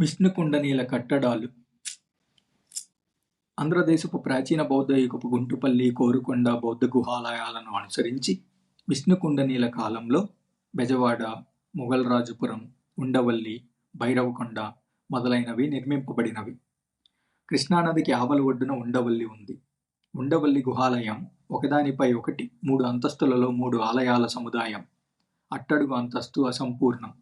విష్ణుకుండనీల కట్టడాలు ఆంధ్రదేశపు ప్రాచీన బౌద్ధ యుగపు గుంటుపల్లి, కోరుకొండ బౌద్ధ గుహాలయాలను అనుసరించి విష్ణుకుండనీల కాలంలో బెజవాడ, మొగల్రాజుపురం, ఉండవల్లి, భైరవకొండ మొదలైనవి నిర్మింపబడినవి. కృష్ణానదికి ఆవల ఒడ్డున ఉండవల్లి ఉంది. ఉండవల్లి గుహాలయం ఒకదానిపై ఒకటి 3 అంతస్తులలో 3 ఆలయాల సముదాయం. అట్టడుగు అంతస్తు అసంపూర్ణం.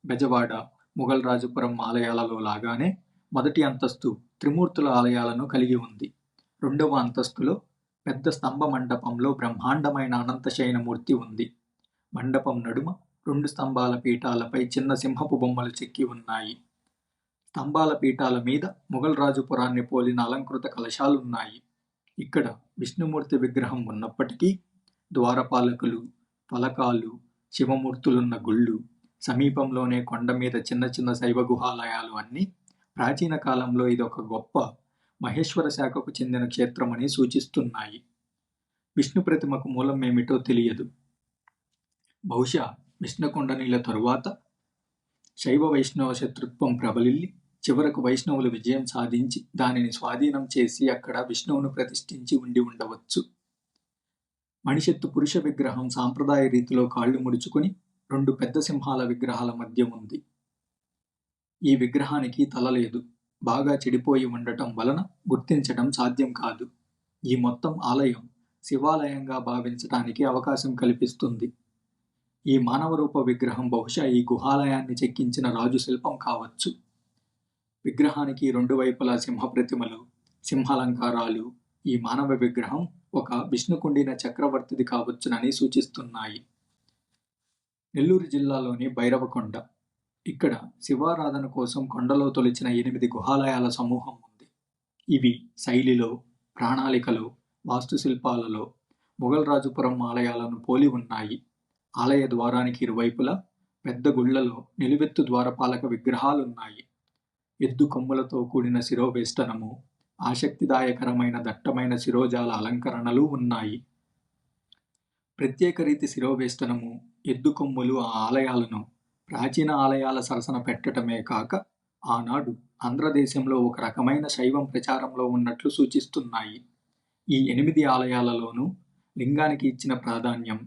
బెజవాడ, మొగల్రాజుపురం ఆలయాలలో లాగానే మొదటి అంతస్తు త్రిమూర్తుల ఆలయాలను కలిగి ఉంది. రెండవ అంతస్తులో పెద్ద స్తంభ మండపంలో బ్రహ్మాండమైన అనంతశయనమూర్తి ఉంది. మండపం నడుమ 2 స్తంభాల పీఠాలపై చిన్న సింహపు బొమ్మలు చెక్కి ఉన్నాయి. స్తంభాల పీఠాల మీద మొగల్రాజుపురాన్ని పోలిన అలంకృత కలశాలున్నాయి. ఇక్కడ విష్ణుమూర్తి విగ్రహం ఉన్నప్పటికీ ద్వారపాలకులు, ఫలకాలు, శివమూర్తులున్న గుళ్ళు, సమీపంలోనే కొండ మీద చిన్న చిన్న శైవ గుహాలయాలు అన్నీ ప్రాచీన కాలంలో ఇదొక గొప్ప మహేశ్వర శాఖకు చెందిన క్షేత్రమని సూచిస్తున్నాయి. విష్ణు ప్రతిమకు మూలం ఏమిటో తెలియదు. బహుశా విష్ణుకుండనీల తరువాత శైవ వైష్ణవ శత్రుత్వం ప్రబలిల్లి చివరకు వైష్ణవులు విజయం సాధించి దానిని స్వాధీనం చేసి అక్కడ విష్ణువును ప్రతిష్ఠించి ఉండి ఉండవచ్చు. మణిశెత్తు పురుష విగ్రహం సాంప్రదాయ రీతిలో కాళ్ళు ముడుచుకుని 2 పెద్ద సింహాల విగ్రహాల మధ్య ఉంది. ఈ విగ్రహానికి తల లేదు. బాగా చెడిపోయి ఉండటం వలన గుర్తించడం సాధ్యం కాదు. ఈ మొత్తం ఆలయం శివాలయంగా భావించటానికి అవకాశం కల్పిస్తుంది. ఈ మానవరూప విగ్రహం బహుశా ఈ గుహాలయాన్ని చెక్కించిన రాజు శిల్పం కావచ్చు. విగ్రహానికి 2 వైపులా సింహ ప్రతిమలు, సింహాలంకారాలు ఈ మానవ విగ్రహం ఒక విష్ణుకుండిన చక్రవర్తిది కావచ్చునని సూచిస్తున్నాయి. నెల్లూరు జిల్లాలోని భైరవకొండ. ఇక్కడ శివారాధన కోసం కొండలో తొలిచిన 8 గుహాలయాల సమూహం ఉంది. ఇవి శైలిలో, ప్రణాళికలో, వాస్తుశిల్పాలలో మొగల్రాజుపురం ఆలయాలను పోలి ఉన్నాయి. ఆలయ ద్వారానికి ఇరువైపులా పెద్ద గుళ్లలో నిలువెత్తు ద్వారపాలక విగ్రహాలున్నాయి. ఎద్దు కొమ్ములతో కూడిన శిరోవేష్టనము, ఆసక్తిదాయకరమైన దట్టమైన శిరోజాల అలంకరణలు ఉన్నాయి. ప్రత్యేక రీతి శిరోవేష్టనము, ఎద్దు కొమ్ములు ఆ ఆలయాలను ప్రాచీన ఆలయాల సరసన పెట్టటమే కాక ఆనాడు ఆంధ్రదేశంలో ఒక రకమైన శైవం ప్రచారంలో ఉన్నట్లు సూచిస్తున్నాయి. ఈ 8 ఆలయాలలోనూ లింగానికి ఇచ్చిన ప్రాధాన్యం,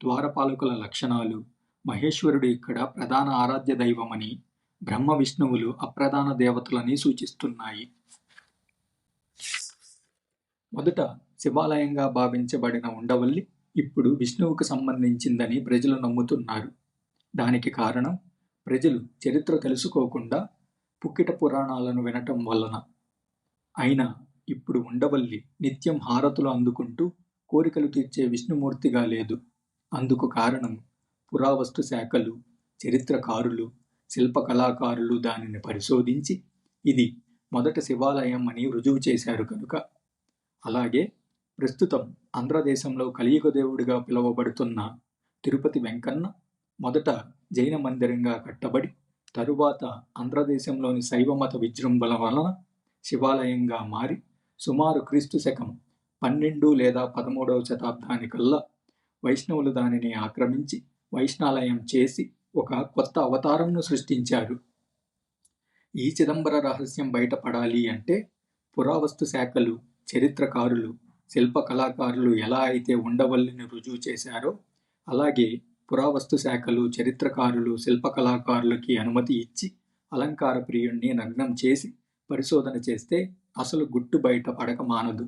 ద్వారపాలకుల లక్షణాలు, మహేశ్వరుడు ఇక్కడ ప్రధాన ఆరాధ్య దైవమని, బ్రహ్మ విష్ణువులు అప్రధాన దేవతలని సూచిస్తున్నాయి. మొదట శివాలయంగా భావించబడిన ఉండవల్లి ఇప్పుడు విష్ణువుకు సంబంధించిందని ప్రజలు నమ్ముతున్నారు. దానికి కారణం ప్రజలు చరిత్ర తెలుసుకోకుండా పుక్కిట పురాణాలను వినటం వలన. అయినా ఇప్పుడు ఉండవల్లి నిత్యం హారతులు అందుకుంటూ కోరికలు తీర్చే విష్ణుమూర్తిగా లేదు. అందుకు కారణం పురావస్తు శాఖలు, చరిత్రకారులు, శిల్పకళాకారులు దానిని పరిశోధించి ఇది మొదట శివాలయం అని రుజువు చేశారు కనుక. అలాగే ప్రస్తుతం ఆంధ్రదేశంలో కలియుగ దేవుడిగా పిలువబడుతున్న తిరుపతి వెంకన్న మొదట జైన మందిరంగా కట్టబడి తరువాత ఆంధ్రదేశంలోని శైవమత విజృంభణ వలన శివాలయంగా మారి సుమారు క్రీస్తు శకం 12 లేదా 13వ శతాబ్దానికల్లా వైష్ణవులు దానిని ఆక్రమించి వైష్ణాలయం చేసి ఒక కొత్త అవతారంను సృష్టించారు. ఈ చిదంబర రహస్యం బయటపడాలి అంటే పురావస్తు శాఖలు, చరిత్రకారులు, శిల్పకళాకారులు ఎలా అయితే ఉండవల్లిని రుజువు చేశారో అలాగే పురావస్తు శాఖలు, చరిత్రకారులు, శిల్పకళాకారులకి అనుమతి ఇచ్చి అలంకార ప్రియుణ్ణి నగ్నం చేసి పరిశోధన చేస్తే అసలు గుట్టు బయట పడక మానదు.